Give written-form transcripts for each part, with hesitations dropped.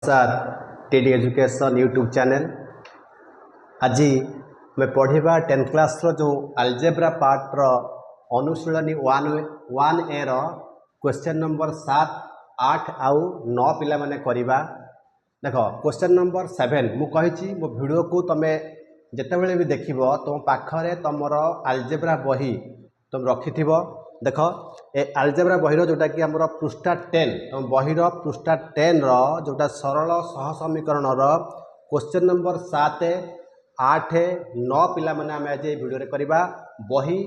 Sir TD education YouTube channel आज मैं पढ़ा 10th क्लास जो अलजेब्रा पार्ट रो अनुशीलनी 1A रो क्वेश्चन नंबर 7 8 आउ 9 पिला माने करिबा। देख क्वेश्चन नंबर 7 मु कहिछि मो वीडियो को तमे जते बेले भी देखिबो तुम पाखरे तमरो अलजेब्रा बही तुम रखिथिबो। देख ए अलजेब्रा बहिर जोटा कि हमर पृष्ठा 10 तुम बहिर पृष्ठा 10 रो जोटा सरल सह समीकरण रो क्वेश्चन नंबर 7 8 9 पिला माने आमे आज वीडियो रे करिबा। बही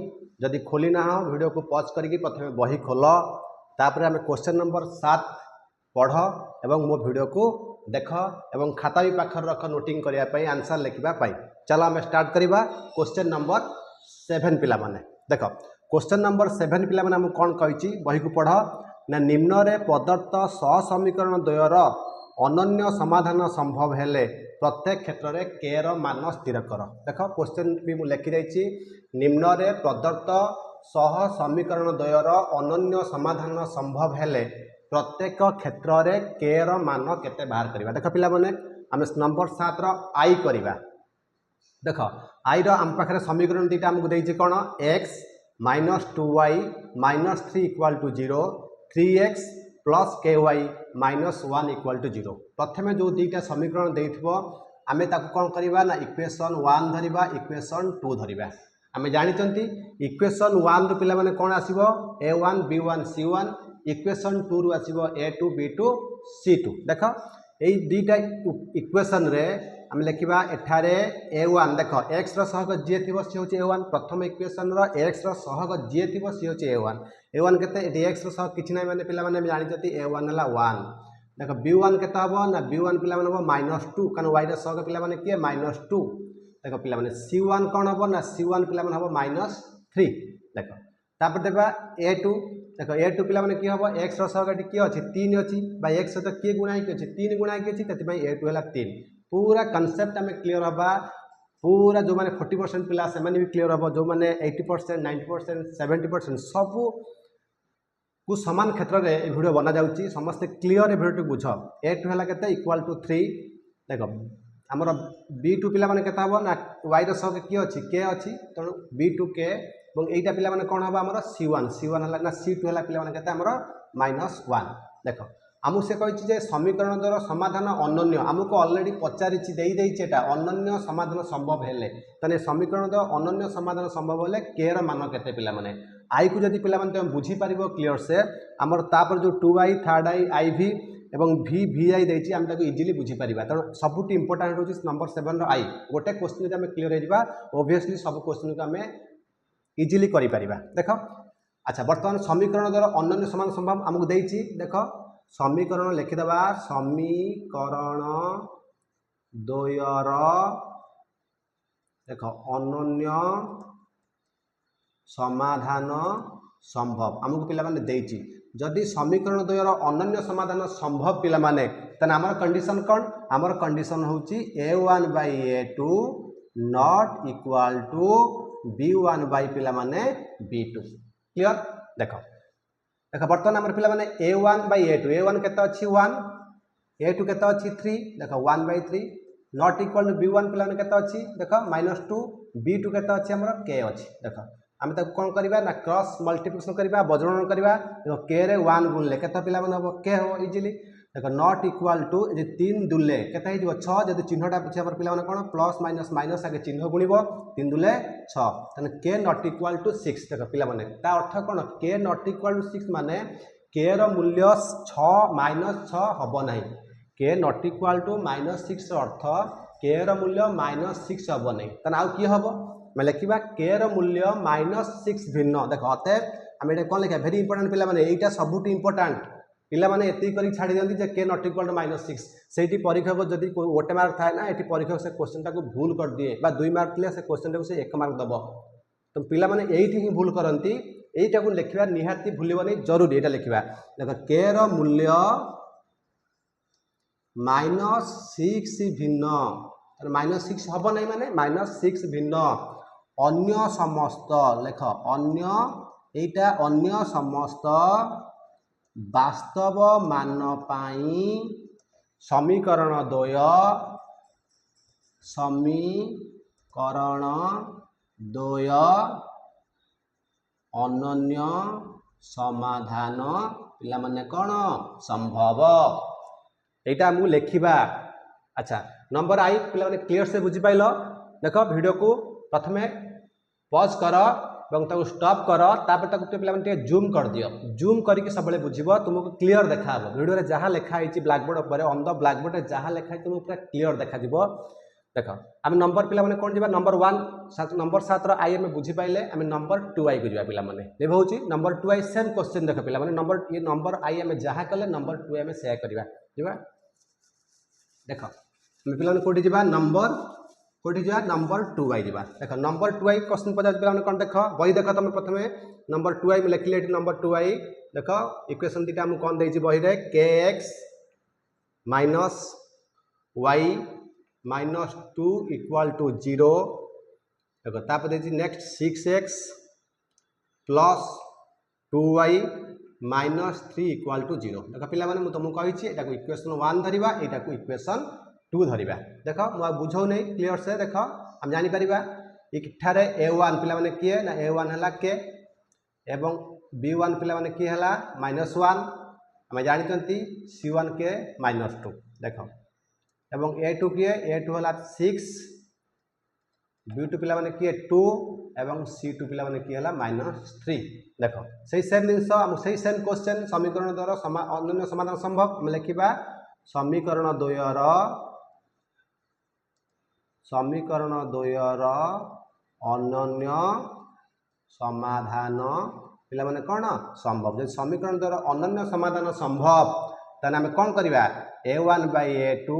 जदि खोली ना हो वीडियो को पॉज करके प्रथमे बही खोल तापर आमे क्वेश्चन नंबर 7 पढ़ एवं मो वीडियो को देख एवं खाता भी पाखर रख नोटिंग करिया पई आंसर लिखिबा पई। चलो आमे स्टार्ट करिबा क्वेश्चन नंबर 7 पिला माने। देख क्वेश्चन नंबर 7 पिला माने हम कोन कहिछि बही को पढ़ ना निम्न रे प्रदत्त सह समीकरण द्वयर अनन्य समाधान संभव हेले प्रत्येक क्षेत्र रे के रो मान स्थिर कर। देख क्वेश्चन भी मु लिखि दैछि निम्न रे प्रदत्त सह समीकरण द्वयर अनन्य समाधान संभव हेले प्रत्येक क्षेत्र रे के रो मान केते बाहर करिबा। देख पिला माने हम नंबर 7 रो आई करिबा। देख आई रो हम पाखरे समीकरण दीटा हमकु दैछि कोन x -2y -3 = 0 3x + ky -1 = 0। प्रथमे जो दीटा समीकरण देइथबो आमे ताको कोन करिबा ना इक्वेशन 1 धरिबा इक्वेशन 2 धरिबा। आमे जानिचंती इक्वेशन 1 रो पिला माने कोन आसीबो a1 b1 c1 इक्वेशन 2 रो आसीबो a2 b2 c2। देख एई दीटा इक्वेशन रे हम लिखिबा एठारे a1 देख x रो सहग जे थिबो से होची a1 प्रथम इक्वेशन रो x रो सहग जे थिबो से होची a1 केते एटी x रो सहग किछि नै माने पिला माने जानि जति a1 हला 1। देख b1 केते हबो ना b1 पिला माने हबो -2 कारण y रो सहग पिला माने के -2। देख पिला माने c1 कोन हबो ना c1 पिला माने हबो -3। देख तापर देबा a2 देख a2 पिला माने की हबो x रो सहग एटी के अछि 3 अछि बा x सहित के गुणा के अछि 3 गुणा के अछि तति पई a2 हला 3। पूरा कांसेप्ट हमें क्लियर हबा पूरा जो माने 40% पिला से माने भी क्लियर हबो जो माने 80% 90% 70% सब को समान क्षेत्र रे वीडियो बना जाउची समस्त क्लियर वीडियो बुझ a2 हला केते इक्वल टू 3। देखो हमर b2 पिला माने केता हबो ना y रो सहग के अछि k अछि त b2 k এবং এইটা पिला माने कोन हबो हमर c1 हला ना c2 हला पिला माने केते हमर -1। देखो आमु से कहिछि जे समीकरण द्वारा समाधान अनन्य आमुको ऑलरेडी पचारिछि देई देइछि एटा अनन्य समाधान संभव हेले तने समीकरण द्वारा अनन्य समाधान संभव हेले के रो मान केते पिला माने आई को जदि पिला माने तुम बुझी परिबो क्लियर से हमर तापर जो 2i 3i iv एवं vi देइछि हम ताको इजीली बुझी परिबा। त सबुटी इंपोर्टेंट होछि नंबर 7 रो आई गोटे क्वेश्चन जे हम क्लियर हे जिबा ऑब्वियसली सब क्वेश्चन को हम इजीली करि परिबा। देखो अच्छा वर्तमान समीकरण द्वारा अनन्य समाधान संभव हमकु देइछि। देखो समीकरण लिखिदबा समीकरण द्वयर देख अनन्य समाधान संभव हमको पिला माने देइछि। जदि समीकरण द्वयर अनन्य समाधान संभव पिला माने तने हमर कंडीशन कोन हमर कंडीशन होछि a1 / a2 not equal to b1 / पिला माने b2। क्लियर देखो देख बर्तमान हमर पिला माने a1 / a2 a1 केते अछि 1 a2 केते अछि 3 देख 1/3 नॉट इक्वल टू b1 पिला माने केते अछि देख -2 b2 केते अछि हमर k अछि। देख हम त कोन करबा ना क्रॉस मल्टीप्लिकेशन करबा बजणन करबा देखो k रे 1 गुणले केते पिला माने हबो k हो इजीली। देख नॉट इक्वल टू जे 3 दुले केते हिजो 6 जदि चिन्हटा पछे हमर पिला माने कोन प्लस माइनस माइनस आगे चिन्ह गुणिबो 3 दुले 6 तने k नॉट इक्वल टू 6। देख पिला माने ता अर्थ कोन k नॉट इक्वल टू 6 माने k रो मूल्य 6 -6 हबो नाही k नॉट इक्वल टू -6 अर्थ k रो मूल्य -6 हबो नाही तने आउ की हबो मैं लिखिबा k रो मूल्य -6 भिन्न। देख अते हम एटा कोन लिखा वेरी इंपोर्टेंट पिला माने एटा सबुटी इंपोर्टेंट पिला माने एति करी छाडी दियंती जे k नॉट इक्वल टू -6 सेठी परीक्षा को जदी गोटे मार्क थाए ना एठी परीक्षा से क्वेश्चन टाको भूल कर दिए बा 2 मार्क ले से क्वेश्चन टाको से 1 मार्क दबो तो पिला माने एठी ही भूल करंती एटा को लिखिबा निहाती भूलिबो नै जरूरी एटा लिखिबा। देखो k रो मूल्य -6 भिन्न -6 हबो नै माने -6 भिन्न अन्य समस्त लेख अन्य एटा अन्य समस्त वास्तव मान पाई समीकरण द्वय समीकरण द्वय अनन्य समाधान पिला माने कौन संभव एटा मु लेखिबा। अच्छा नंबर आई पिला माने क्लियर से बुझी पाइल। देख वीडियो को प्रथमे पॉज कर এবং তাকে স্টপ কর তারপর তাকে পিলাମାନେ জুম କରିଦିଅ। ଜୁମ୍ କରିକି ସବୁବେଳେ ବୁଝିବ ତୁମକୁ କ୍ଲିଅର ଦେଖାହେବ। ଭିଡ଼ିଓରେ ଯାହା ଲେଖା ହେଇଛି ବ୍ଲାକବୋର୍ଡ ଉପରେ ଅନ୍ ଦ ବ୍ଲାକବୋର୍ଡରେ ଯାହା ଲେଖା ହେଇଛି ତୁମକୁ ପୁରା କ୍ଲିଅର ଦେଖାଯିବ। ଦେଖ ଆମେ ନମ୍ବର ପିଲାମାନେ କ'ଣ ଯିବା ନମ୍ବର 1 ନମ୍ବର 7ର ଆଇ ଆମେ ବୁଝିପାଇଲେ ଆମେ ନମ୍ବର 2i କୁ ଯିବା ପିଲାମାନେ। ଏବେ ହେଉଛି ନମ୍ବର 2i ସେମ୍ କ୍ୱେଶ୍ଚିନ୍ ଦେଖ ପିଲାମାନେ ନମ୍ବର ଆଇ ଆମେ ଯାହା କଲେ ନମ୍ବର 2 ଆମେ ସେୟା କରିବା। ଯିବା ଦେଖ ଆମେ ପିଲାମାନେ କୋଉଠି ଯିବା ନମ୍ବର कोठी जा नंबर 2i जा देख नंबर 2i क्वेश्चन पचास पे कौन देख बही देख तुम प्रथम नंबर 2i में लिखिले नंबर 2i देख इक्वेशन दीटा आमको कौन देछि बही रे kx minus y minus 2 equal to 0 देख तापर देछि next 6x plus 2y minus 3 equal to 0 देख पिला माने मु तुमको कहिछि एटा को इक्वेशन 1 धरिबा एटा को इक्वेशन 2 धरिबा। देख मु बुझौ नै क्लियर से देख हम जानि परिबा इठारे a1 पिला माने किए ना a1 हला के एवं b1 पिला माने की हला -1 हम जानिचंती c1 के -2 देख एवं a2 किए a2 हला 6 b2 पिला माने किए 2 एवं c2 पिला माने की हला -3 देख सही सेम जिंस हम सही सेम क्वेश्चन समीकरण द्वारा अनन्य समाधान संभव हम लिखिबा समीकरण द्वयर अनन्य समाधान पिला माने कौन संभव जब समीकरण द्वारा अनन्य समाधान संभव ताने आम कौन करवा a1 by a2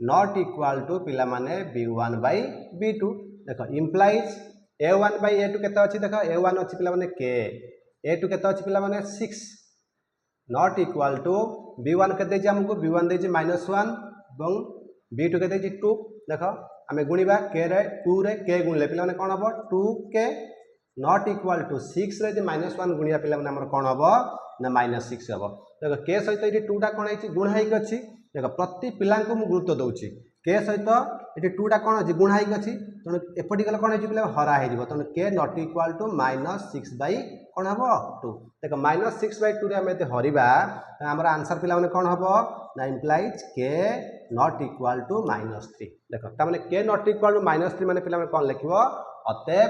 not equal to पिला माने b1 by b2 देख इम्प्लाइज a1 by a2 केते अछि देख a1 अछि पिला माने k a2 केते अछि पिला माने 6 नॉट इक्वल टू b1 केते जे हमको b1 दे जे -1 এবং b2 केते जे 2 देख आमे गुणिबा k रे 2 रे k गुणले पिला माने कोन हबो 2k नॉट इक्वल टू 6 रे जे -1 गुणिया पिला माने हमर कोन हबो ना -6 हबो। देख k सहित एठी 2 टा कोन हैछि गुणा हैक अछि देख प्रति पिला को मु गुरुत्व दउछि k सहित एठी 2 टा कोन अछि गुणा हैक अछि तने एपटी गला कोन हैछि पिला हरा है जिवो तने k not equal to -6 by कोन हबो 2 देख -6 बाय 2 रे हम एते हरिबा हमर आंसर पिला माने कोन हबो ना implies k not equal to -3 देख ता माने k नॉट इक्वल टू -3 माने पिला माने कोन लिखिबो अतएव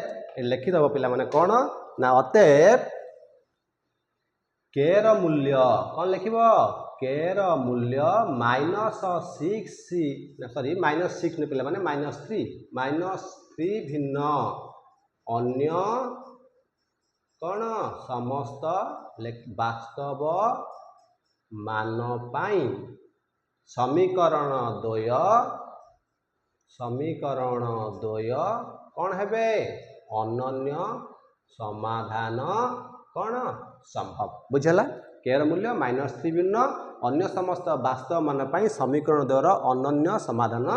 लिखि दबो पिला माने कोन ना अतएव k रो मूल्य कोन लिखिबो k रो मूल्य -6 ने पिला माने -3 भिन्न अन्य कोन समस्त वास्तव मान पाई समीकरण द्वय कौन हेबे अनन्य समाधान कौन संभव बुझला केर मूल्य -3 भिन्न अन्य समस्त वास्तव मान पाई समीकरण द्वारा अनन्य समाधान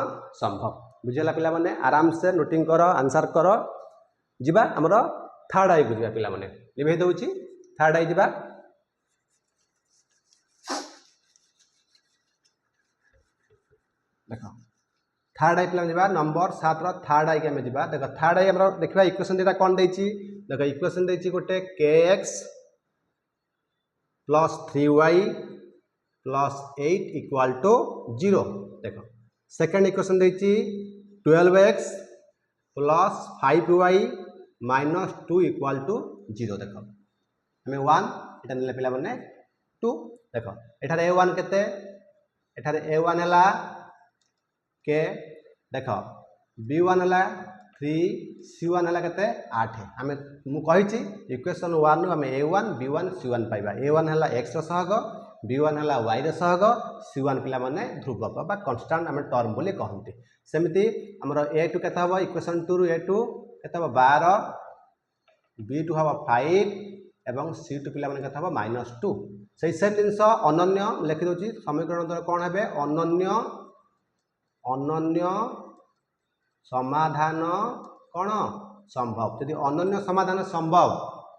संभव बुझला पिला माने आराम से नोटिंग कर आंसर कर जिबा हमरो थर्ड आई बुझिबा पिला माने लिभे दउची थर्ड आई जिबा देख थर्ड आई पिला जिबा नंबर 7 रो थर्ड आई के हम जिबा देख थर्ड आई हमरो देखबा इक्वेशन देता कोन दैची देख इक्वेशन दैची गोटे kx plus 3y plus 8 equal to 0 देख सेकंड इक्वेशन दैची 12x plus 5y minus 2 equal to 0 देख हमें 1 एटा नेले पिला माने 2 देख एठारे a1 केते एठारे a1 हला के देख b1 हला 3 c1 हला केते 8 हमें मु कहिछि इक्वेशन 1 नु हमें a1 b1 c1 पाइबा a1 हला x रो सहग b1 हला y रो सहग c1 पिला माने ध्रुवक बा कांस्टेंट हमें टर्म बोली कहंती सेमिति हमर a2 केते हबो इक्वेशन 2 रो a2 केते हबो 12 b2 हबो 5 एवं c2 पिला माने केते हबो -2 सही सेम जिंस अनन्य लिखि दोची समीकरण द्वारा कोन हेबे अनन्य समाधान कौन संभव यदि अनन्य समाधान संभव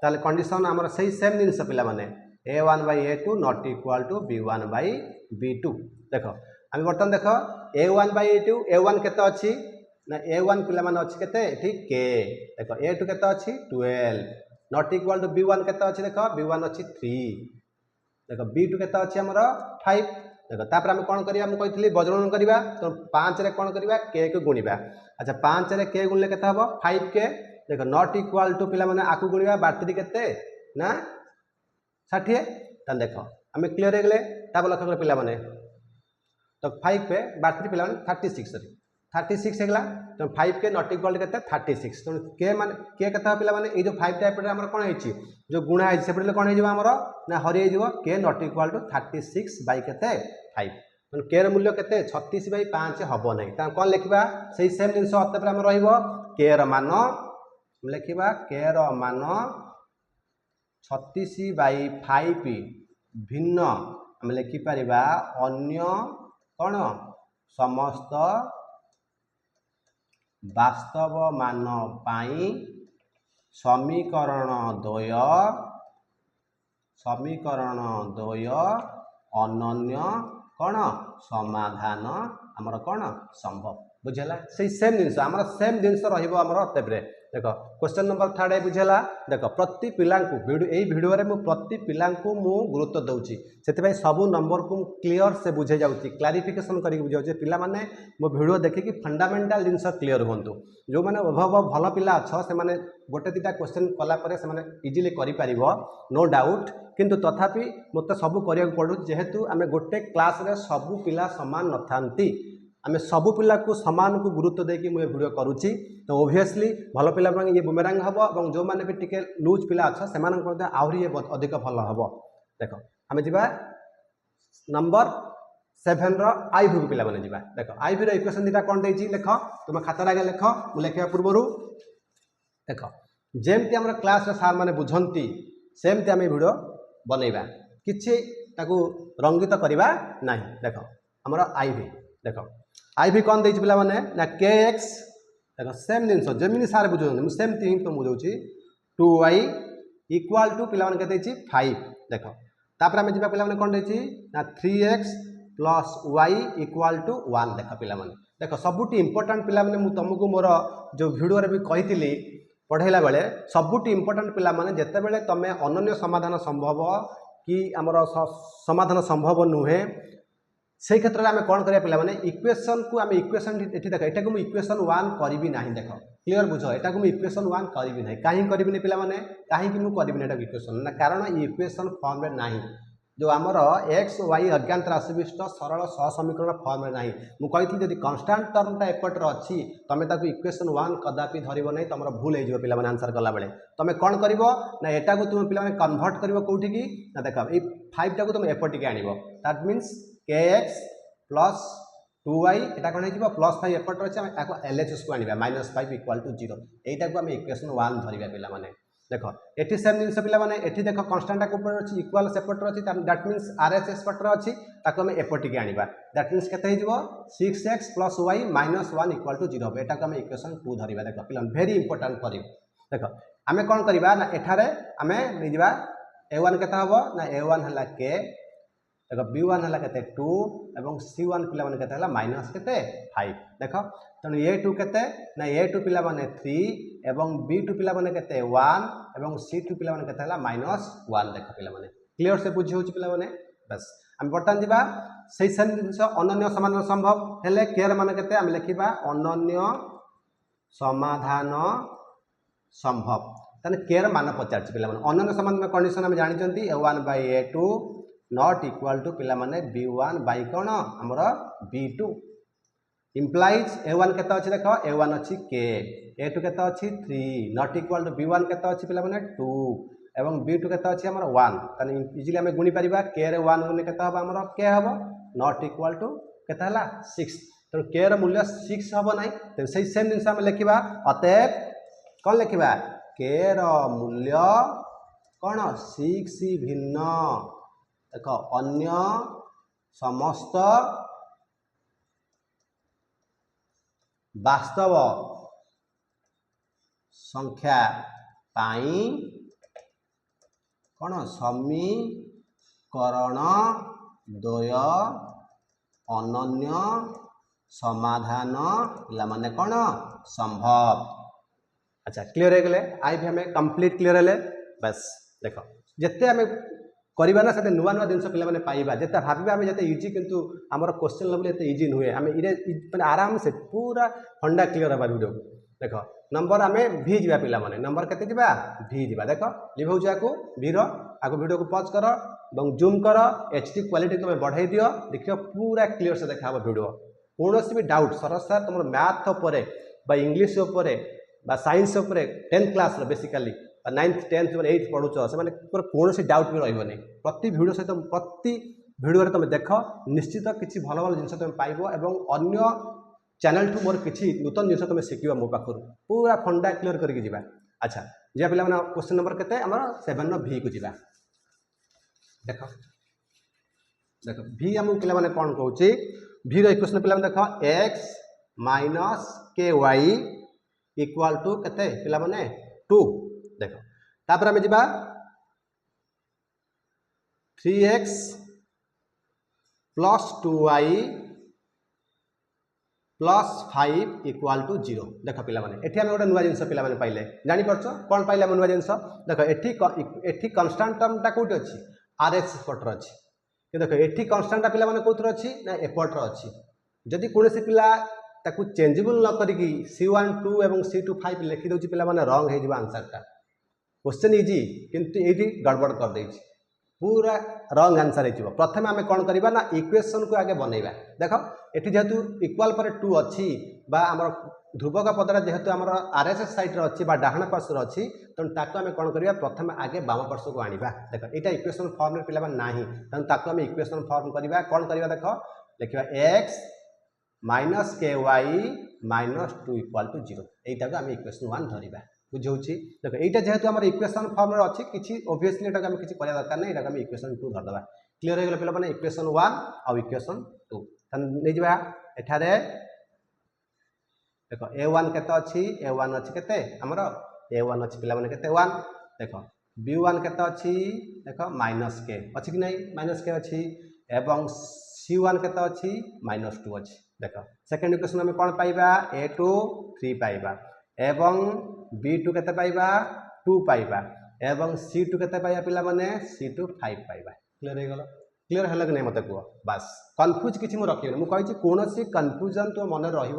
ताले कंडीशन हमर सही सेम जिंस पिला माने a1 by a2 not equal to b1 by b2 देखो आम बर्तमान देख a1 by a2 a1 केते अच्छी ना a1 पिला माने अच्छी केते एठी k देख a2 केते अच्छी 12 नॉट इक्वल टू b1 केते अच्छी देख b1 अच्छी 3 देख b2 केते अच्छी हमर 5 देख तापर हम कोन करिया हम कहितली बजरन करिया तो 5 रे कोन करिया k को गुणिबा अच्छा 5 रे k गुणले केते हबो 5k देख नॉट इक्वल टू पिला माने आकु गुणिबा 32 केते ना 60 त देख हमें क्लियर हो गले तापर लक्ष्य कर पिला माने तो 5 पे 32 पिला माने 36 सॉरी 36 हेगला तो 5 के नॉट इक्वल केते 36 तो के माने के केते पिला माने ए जो 5 टाइप रे हमर कोन हेछि जो गुणा हेछि सेपटे कोन हेजिबो हमर ना हरि हेजिबो के नॉट इक्वल टू 36 बाय केते 5 तो के र मूल्य केते 36 बाय 5 हबो नै त कोन लिखिबा सेही सेम जिंस अते पर हमर रहइबो के र मान लिखिबा के र मान 36 बाय 5 भिन्न हम लिखि परिबा अन्य कोन समस्त वास्तव मान पाई समीकरण द्वय अनन्य कौन समाधान आमर कौन संभव बुझेला से सेम जिनस आमर सेम जिनस रहिबो आमर तेबरे देख क्वेश्चन नंबर 3 बुझेला देख प्रति पिला को वीडियो रे मु प्रति पिला को मु गुरुत्व दउची सेति भाई सब नंबर को क्लियर से बुझे जाउची क्लैरिफिकेशन करी बुझाउ जे पिला माने मो वीडियो देखि कि फंडामेंटल जिनस क्लियर होंतु जो माने अभाव भल पिला छ से माने गोटे दिटा क्वेश्चन कला परे से माने इजीली करि परिबो नो डाउट किंतु तथापि मते सब करिया पडु जेहेतु आमे गोटे क्लास रे सब पिला समान नथांती आमे सब पिला को समान को गुरुत्व देकी मु वीडियो करूची तो ऑब्वियसली भल पिला ये बुमेरांग हबो এবং जो माने भी टिके लूज पिला अच्छा से मानन को आउरी अधिक भल हबो देखो आमे जिबा नंबर 7 रो आईवी पिला माने जिबा देखो आईवी रो इक्वेशन दिटा कोन देछि लेख तुम खाता लागे लेख मु लेखिया पूर्वरु देखो जेमति हमर क्लास रे सार माने बुझंती सेमति आमे वीडियो बनैबा किछि ताकू रंगित करिबा नाही देखो हमर आईवी देखो आईवी कोन देछि पिला माने ना kx देखो सेम जिनस जेमिनि सार बुझोन मु सेम थिंग तो बुझौछि 2y इक्वल टू पिला माने केते छि 5 देखो तापर हम जिबा पिला माने कोन देछि ना 3x plus y equal to 1 देखो पिला माने देखो सबुटी इंपोर्टेंट पिला माने मु तुमको मोर जो वीडियो रे भी कहितली पढ़ेला बेले सबुटी इंपोर्टेंट पिला माने जते बेले तमे अनन्य समाधान संभव कि हमर समाधान संभव नुहे से क्षेत्र में आम कौन करिया पिला माने इक्वेशन को आम इक्वेशन एठी देख एटा को मु इक्वेशन 1 करबी नाही देख क्लियर बुझ एटा को मु इक्वेशन 1 करबी नाही काहे करबी नै पिला माने काहे कि मु करबी नै एटा इक्वेशन ना कारण ई इक्वेशन फॉर्म रे नाही जो आमर x y अज्ञात राशि विशिष्ट सरल सहसमीकरण फॉर्म रे नाही मु कहिथि जदि कांस्टेंट टर्म ता एपट रे अछि तमे ताकू इक्वेशन 1 कदापि धरिबो नै तमरा भूल हे जिवो पिला माने आंसर करला बेले तमे कोन करिवो ना एटा को तुम पिला माने कन्वर्ट करिवो कोठी की ना देखा ए 5 टा को तुम एपट के आनिवो that means kx plus 2y एटा कोन हेजिबो प्लस 5 एपट रे हम ताको lhs को आनिबा -5 इक्वल टू 0 एटा को हम इक्वेशन 1 धरिबा पिला माने देखो एठी सेम जिनस पिला माने एठी देखो कांस्टेंट को ऊपर अछि इक्वल सेपट रे अछि दैट मींस rhs पट रे अछि ताको हम एपट के आनिबा दैट मींस केते हेजिबो 6x + y - 1 इक्वल टू 0 एटा को हम इक्वेशन 2 धरिबा देखो पिला वेरी इंपोर्टेंट करियो देखो हमें कोन करिबा ना एठारे हमें निजिबा a1 केता हबो ना a1 हला k देखो b1 हला केते 2 एवं c1 पिला माने केते हला माइनस केते 5 देखो तने a2 केते ना a2 पिला माने 3 एवं b2 पिला माने केते 1 एवं c2 पिला माने केते हला -1 देखो पिला माने क्लियर से बुझी होची पिला माने बस हम बर्तमान दिबा सेही सेम जिंस अनन्य समाधान संभव हेले केर माने केते हम लिखिबा अनन्य समाधान संभव तने केर मान पचारछि पिला माने अनन्य समाधान कंडीशन हम जानि चंती a1 / a2 not equal to पिला माने b1 बाय कोन हमर b2 इंप्लाइज a1 केता अछि देखो a1 अछि k a2 केता अछि 3 नॉट इक्वल टू b1 केता अछि पिला माने 2 एवं b2 केता अछि हमर 1 तने इजीली हम गुणी परिबा k रे 1 गुणे केता हबो हमर k हबो नॉट इक्वल टू केता हला 6 तो k रे मूल्य 6 हबो नै तो सही सेम जिंस हम लिखिबा अतएव कोन लिखिबा k रो मूल्य कोन 6 भिन्न देखो अन्य समस्त वास्तव संख्या पाई कौन समीकरण द्वय ଅନନ୍ୟ समाधान पिला माने कौन संभव। अच्छा क्लियर हो गले आई भी हमें कंप्लीट क्लियर हेले बस देख जिते आम करवा ना से नुआ नुआ जिन पिला माने पाइबा जिते भाबा आम जिते इजी किंतु आमर क्वेश्चन लेवल एते इजी नुहे आम इरे आराम से पूरा फंडा क्लियर हवा वीडियो को देख नंबर आम भी जा पिला माने नंबर केते जिबा भी जिबा देख लिभाउ जाको भीर आगो वीडियो को पॉज कर और जूम कर एचडी क्वालिटी तुम बढ़ाई दियो देखियो पूरा क्लियर से देखा वीडियो कौन भी डाउट सरस सर तुम मैथ उपरे बा इंग्लिश उपरे बा साइंस उपरे 10th class basically 9th 10th 8th पढ़ुच से कौन डाउट भी रही प्रति वीडियो सहित प्रति वीडियो तुम देख निश्चित किसी भल भल जिन तुम पाइब और अन्य चैनल ठू मोर किसी नूतन जिन तुम शिखा मो पाखर पूरा फंडा क्लियर करके जीवा। अच्छा जी पे क्वेश्चन नंबर के 7 भी को जीवा देख देख भी आम पे कौन कौच भी इक्वेशन पे देख एक्स माइनस के वाई इक्वाल टू केते पिला माने 2 देख तापर आम जा 3x plus 2y plus 5 equal to 0 देख पिला माने एठी आम गोटे नुआ जिनस पिला माने पाइले जानि परछो कोन पाइले नुआ जिनस देख एठी कांस्टेंट टर्मटा कोठी अछि आरएक्स पटर अछि कि देख एठी कांस्टेंट पिला माने कोथर अछि ना एपटर अछि जदि कोनोसी पिला ताकू चेंजेबल न करिकी C1 2 एवं C2 5 लिखि दोछि पिला माने रॉन्ग हे जिबा आंसरटा क्वेश्चन इजी किंतु एठी गड़बड़ कर देछि पूरा रॉन्ग आंसर हेजिबो। प्रथमे आमे कोन करबा ना इक्वेशन को आगे बनैबा देख एठी जेहेतु इक्वल पर 2 अछि बा हमर ध्रुवक पदरा जेहेतु हमर आरएसएस साइड रे अछि बा डाहण पार्श्व रे अछि तन ताको आमे कोन करबा प्रथमे आगे बाम पार्श्व को आनिबा देख एटा इक्वेशन फॉर्म रे पिला नाही तन ताको आमे इक्वेशन फॉर्म करबा कोन करबा देख लिखबा x माइनस के वाई माइनस 2 इक्वाल टू 0 एटा को आमे इक्वेशन 1 धरिबा बुझौछि देख एटा जेहेतु हमर इक्वेशन फॉर्म रे अछि किछि ऑब्वियसली एटा आमे किछि करिया दरकार नै एटा आमे इक्वेशन 2 धर दबा क्लियर हो गेल पिला माने इक्वेशन 1 और इक्वेशन 2 तन नै जिबा एठारे देख a1 केते अछि a1 अछि केते हमर a1 अछि पिला माने केते 1 देख b1 केते अछि देख माइनस के अछि कि नै माइनस के अछि एवं c1 केते अछि माइनस 2 अछि देख सेकंड इक्वेशन में कोन पाइबा a2 3 पाइबा एवं b2 केते पाइबा 2 पाइबा एवं c2 केते पाइबा पिला माने c2 5 पाइबा क्लियर हो गेल क्लियर हल कि नहीं मत कह बास कन्फ्यूज किसी मुझे रखी मुझे कौन कन्फ्यूजन तो मन रही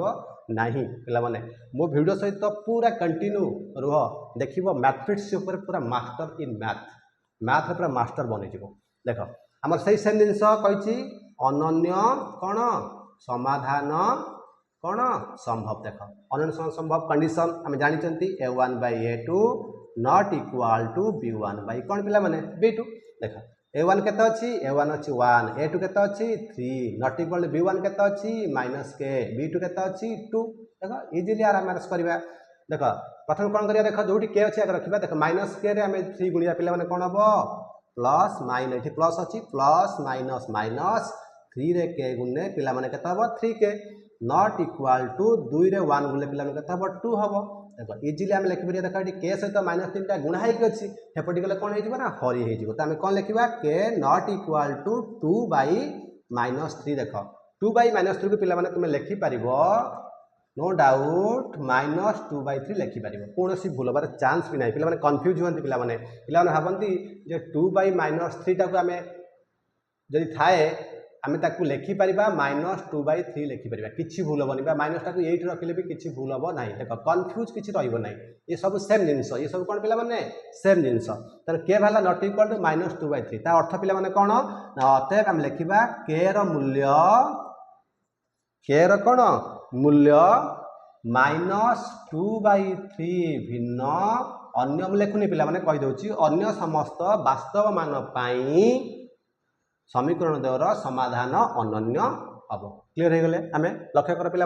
पिला माने मो वीडियो सहित पूरा कंटिन्यू रुह देख मैथमेटिक्स पूरा मास्टर इन मैथ पूरा मास्टर बन देख आम से सेम जिन कही अनन्य कौन समाधान कौन संभव देख अनन्य संभव कंडीशन आम जानते a1 by a2 not equal to b1 by कौन पिला माने b2 देख a1 केते अछि a1 अछि 1 a2 केते अछि 3 नॉट इक्वल टू b1 केते अछि माइनस के b2 केते अछि 2 देखो इजीली आराम से करबा देख प्रथम कोन करिया देख जोटी के अछि आगे रखिबा देख माइनस के रे हमें 3 गुणिया पिला माने कोन हबो प्लस माइनस एठी प्लस अछि प्लस माइनस माइनस 3 रे के गुणे पिला माने केते हबो 3 के नॉट इक्वल टू 2 रे 1 गुणे पिला माने केते हबो 2 हबो देखो इजीली हम लिखि परिया देखो एठी के सहित माइनस 3 टा गुणा हेकि अछि हेपटी गले कोन हेजिबो ना हरि हेजिबो त हम कोन लिखिबा के नॉट इक्वल टू 2 बाय -3 देखो 2 बाय -3 को पिला माने तुम लिखि परिबो नो डाउट -2/3 लिखि परिबो कोनोसी भूल बार चांस भी नाही पिला माने कंफ्यूज होंती पिला माने भाबंती जे 2 बाय -3 टा को हमें जदि थाए आमे ताकू लिखि परिबा -2/3 लिखि परिबा किछि भूल होबनी बा माइनस टाकू 8 रखिले भी किछि भूल होबो नाही देखो कंफ्यूज किछि रहइबो नाही ये सब सेम जिंस ये सब कोन पिला माने सेम जिंस त के भाला नॉट इक्वल टू -2/3 ता अर्थ पिला माने कोन अतएव हम लिखिबा के रो मूल्य के रो कोन मूल्य -2/3 भिन्न अन्य लेखुनी पिला माने कहि दोछि अन्य समस्त वास्तव मान पई समीकरण देवर समाधान अनन्य हम क्लियर हो गले आम लक्ष्य कर पे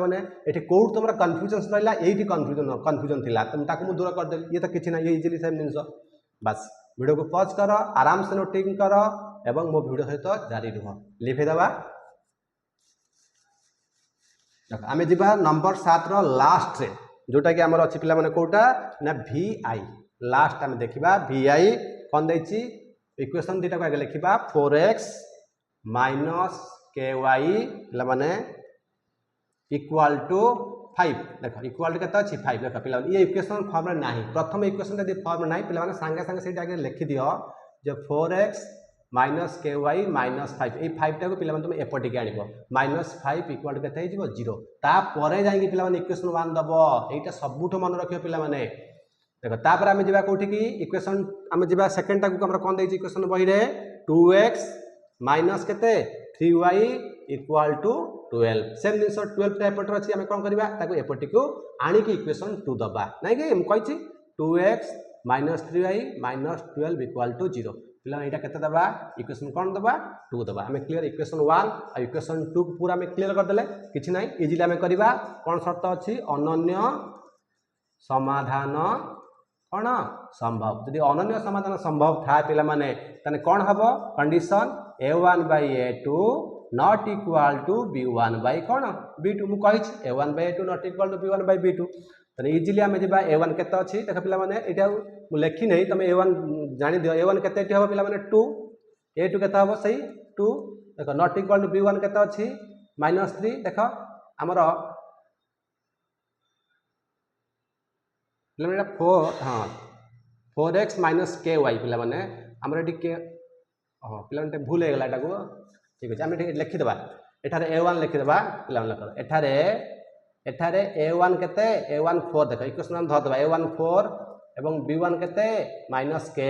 ये कौट तुम कन्फ्यूजन रहा ये कन्फ्यूजन थी तुम ताकू दूर करदेली ये तो किसी ना ये इजिली सेम जिन बस वीडियो को पॉज कर आराम से नोटिंग कर एवं मो वीडियो सहित जारी रुह लिखेदेवा आम जा नंबर 7 लास्ट रे जोटा कि आम अच्छी पिला माने कोटा ना vi लास्ट आम देखा vi कौन देछि इक्वेशन दुटा को आगे लिखा 4x ky पे इक्वाल टू 5 देख इक्वाल टू के 5 देख पे ये इक्वेशन फॉर्म रे नाही प्रथम इक्वेशन यदि फॉर्म नाही पे सांगे सांगे से आगे लिखि दियो जे 4x माइनस ky माइनस 5 ये 5 टाको पे तुम एपटिके आनिबो माइनस 5 इक्वाल टू के 0 ता परे जाई पे इक्वेशन 1 दबो एटा सबुठ मन रखियो पे देख तापर आम जा कौटी की इक्वेशन आम जा सेकेंड टाक कौन दे इक्वेशन बही रे 2x माइनस के 3y इक्वाल टू 12 सेम जिन 12 टा एपटर अच्छी आम कौन करवा एपटी को आणिक इक्वेशन 2 दबा नाई कि मुझे 2x minus 3y minus 12 equal to 0 पे यहाँ के दबा इक्वेशन कौन दबा 2 दबा आम क्लीयर इक्वेशन 1 और इक्वेशन 2 को पूरा आम क्लीयर करदे कि ना इजिली आम करवा कौन शर्त अच्छी अनन्य समाधान कौन संभव जदि अनन्य समाधान संभव था पिला माने तने कौन हम condition a1 by a2 not equal to b1 by कौन b2 मु कहि a1 by a2 not equal to b1 by b2 तने इजीली आमे जेबा a1 केते अछि देख पिला माने एटा मु लेखि नै तमे a1 जानि दियो a1 केते एटी हो पिला माने 2 a2 केते हो सही 2 देख नॉट इक्वाल टू b1 केते अछि -3 देख हमर 4 हाँ 4x माइनस ky पे आमर ये के हाँ पे भूल होगा एटा को ठीक अच्छे आम लिखिदेबा एठारे a1 लिखिदेबा पे एठारे a1 केते a1 4 देख इक्वेशन धरदेबा a1 4 एवं b1 केते -k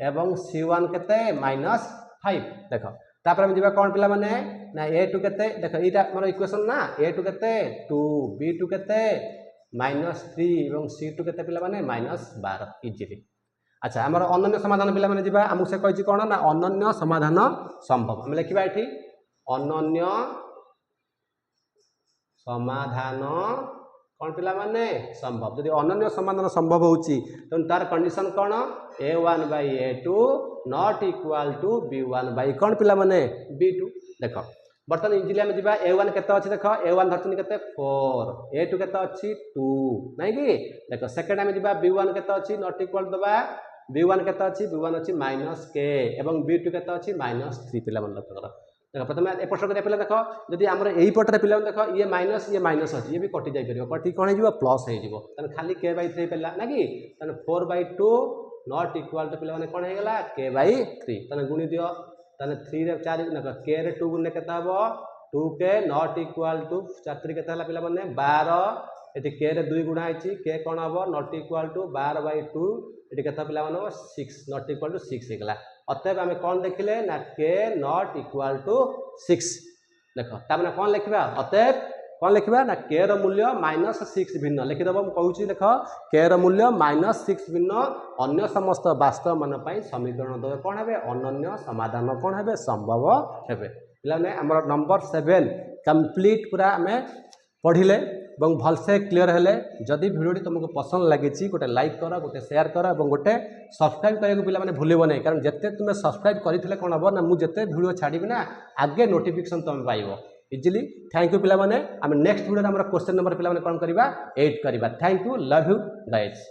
एवं c1 केते -5 देख तापर हम जीवा कौन पिला माने ना a2 केते देख इटा मोर इक्वेशन ना a2 केते 2 b2 केते -3 एवं c2 केते पिला माने -12 इजीली अच्छा आमर अनन्य समाधान पिला माने जीवा हमहु से कहिछि कोन ना अनन्य समाधान संभव हम लिखिबा एठी अनन्य समाधान कौन पिला माने संभव यदि अनन्य समाधान संभव होउची त तार कंडीशन कौन a1 by a2 not equal to b1 by कौन पिला माने b2 देखो बर्तन इजिली आम जा a1 केते अच्छी देख a1 धरती के 4 a2 केते अच्छी 2 नहीं कि देख सेकेंड आम जा b1 केते अच्छी नॉट इक्वाल दबा b1 केते अच्छी b1 अच्छी -k एवं b2 केते अच्छी -3 पिला मन लक्ष्य कर देख प्रथम एपट कर पे देख जदि आमर एई पटरे पिला देख ये माइनस अच्छी ये भी कटि जाई परियो कटि कोन हे प्लस हे जीवो तने खाली k/3 पेला ना कि तने 4/2 नॉट इक्वाल टू पिला माने कोन हे गेला k/3 तने गुणी दियो तने 3 रे 4 न k रे 2 गुणे केता हबो 2k नॉट इक्वाल टू 4 3 केता हला पिला माने 12 एटी k रे 2 गुणा आइची k कोन हबो नॉट इक्वाल टू 12/2 एटी केता पिला माने 6 नॉट इक्वाल टू 6 हेगला अतएव हमें कौन देखिले ना k नॉट इक्वाल टू 6 देखो ता माने कौन लिखबा अतएव कौन लिखबा ना k रो मूल्य -6 भिन्न लिखि दबो हम कहूची देखो k रो मूल्य -6 भिन्न अन्य समस्त वास्तव मान पई समीकरण दबे कौन हेबे अनन्य समाधान कौन हेबे संभव हेबे पिलाने हमर नंबर 7 कंप्लीट पूरा हमें पढ़िले এবং भलसे क्लियर हेले जदि वीडियो तुमको पसंद लगी गोटे लाइक कर गोटे शेयर कर और गोटे सब्सक्राइब करने को पे भूल नहीं कारण जिते तुम्हें सब्सक्राइब करते कौन हम ना मुझे वीडियो छाड़ी ना आगे नोटिफिकेशन तुम पाइब इजिली थैंक यू पिला माने आम नेक्स्ट वीडियो क्वेश्चन नंबर पिला कौन करवा 8 करवा thank you love you guys.